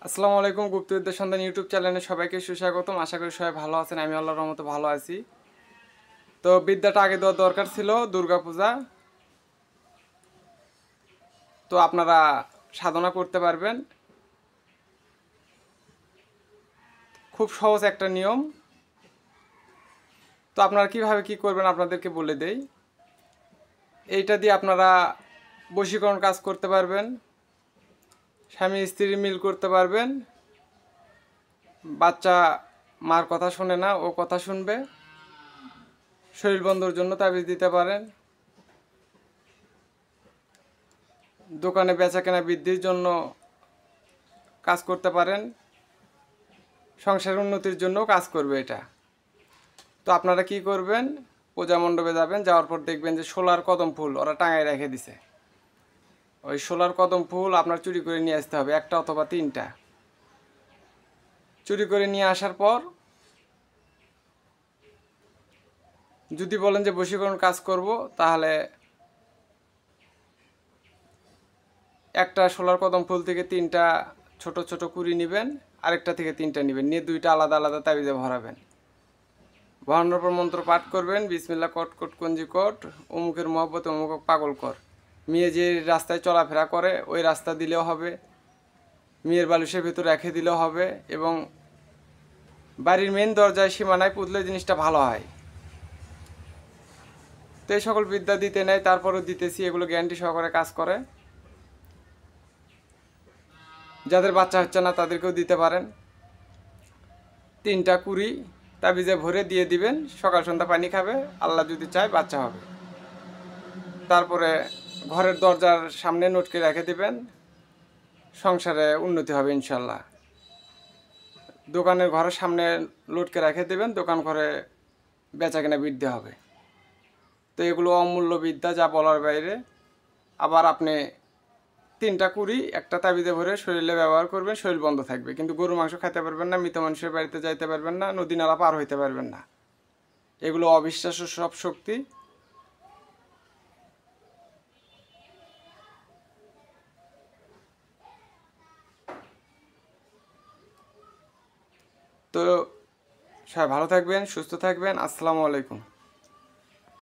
আসসালামু আলাইকুম। গুপ্তবিদ্যা সন্ধান ইউটিউব চ্যানেলে সবাইকে সুস্বাগতম। আশা করি সবাই ভালো আছেন। আমি আল্লাহর রহমতে ভালো আছি। তো বিদ্যাটা আগে দেওয়ার দরকার ছিল দুর্গাপূজা। তো আপনারা সাধনা করতে পারবেন। খুব সহজ একটা নিয়ম। তো আপনারা কিভাবে কি করবেন আপনাদেরকে বলে দেই। এইটা দিয়ে আপনারা বশীকরণ কাজ করতে পারবেন, স্বামী স্ত্রীর মিল করতে পারবেন। বাচ্চা মার কথা শোনে না, ও কথা শুনবে। শরীর বন্ধর জন্য তাবিজ দিতে পারেন। দোকানে বেচাকেনা বৃদ্ধির জন্য কাজ করতে পারেন। সংসারের উন্নতির জন্যও কাজ করবে এটা। তো আপনারা কি করবেন, পূজা মণ্ডপে যাবেন, যাওয়ার পর দেখবেন যে শোলার কদম ফুল ওরা টাঙায় রেখে দিছে। ওই শোলার কদম ফুল আপনার চুরি করে নিয়ে আসতে হবে, একটা অথবা তিনটা। চুরি করে নিয়ে আসার পর যদি বলেন যে বশীকরণ কাজ করব, তাহলে একটা শোলার কদম ফুল থেকে তিনটা ছোট ছোট কুড়ি নেবেন, আরেকটা থেকে তিনটা নেবেন, নিয়ে দুইটা আলাদা আলাদা তাবিজে ভরাবেন। ভরানোর পর মন্ত্র পাঠ করবেন, বিসমিল্লাহ কট কট কঞ্জি কট, অমুকের মহব্বতে অমুক পাগল কর। মেয়ে যে রাস্তায় চলাফেরা করে ওই রাস্তা দিলেও হবে, মেয়ের বালিশের ভেতর রেখে দিলেও হবে, এবং বাড়ির মেন দরজায় সীমানায় পুতলে জিনিসটা ভালো হয়। তো এই সকল বিদ্যা দিতে নেয়, তারপরেও দিতেছি, এগুলো গ্যারান্টি সহকারে কাজ করে। যাদের বাচ্চা হচ্ছে না তাদেরকেও দিতে পারেন। তিনটা কুড়ি তাবিজে ভরে দিয়ে দিবেন, সকাল সন্ধ্যা পানি খাবে, আল্লাহ যদি চায় বাচ্চা হবে। তারপরে ঘরের দরজার সামনে নটকে রেখে দিবেন, সংসারে উন্নতি হবে ইনশাল্লাহ। দোকানের ঘরের সামনে লটকে রেখে দেবেন, দোকান ঘরে বেচাকেনা বৃদ্ধি হবে। তো এগুলো অমূল্য বিদ্যা, যা বলার বাইরে। আবার আপনি তিনটা কুড়ি একটা তাবিজে ভরে শরীরে ব্যবহার করবেন, শরীর বন্ধ থাকবে। কিন্তু গরু মাংস খেতে পারবেন না, মৃত মানুষের বাড়িতে যাইতে পারবেন না, নদী নালা পার হইতে পারবেন না। এগুলো অবিশ্বাস্য সব শক্তি। তো সবাই ভালো থাকবেন, সুস্থ থাকবেন। আসসালামু আলাইকুম।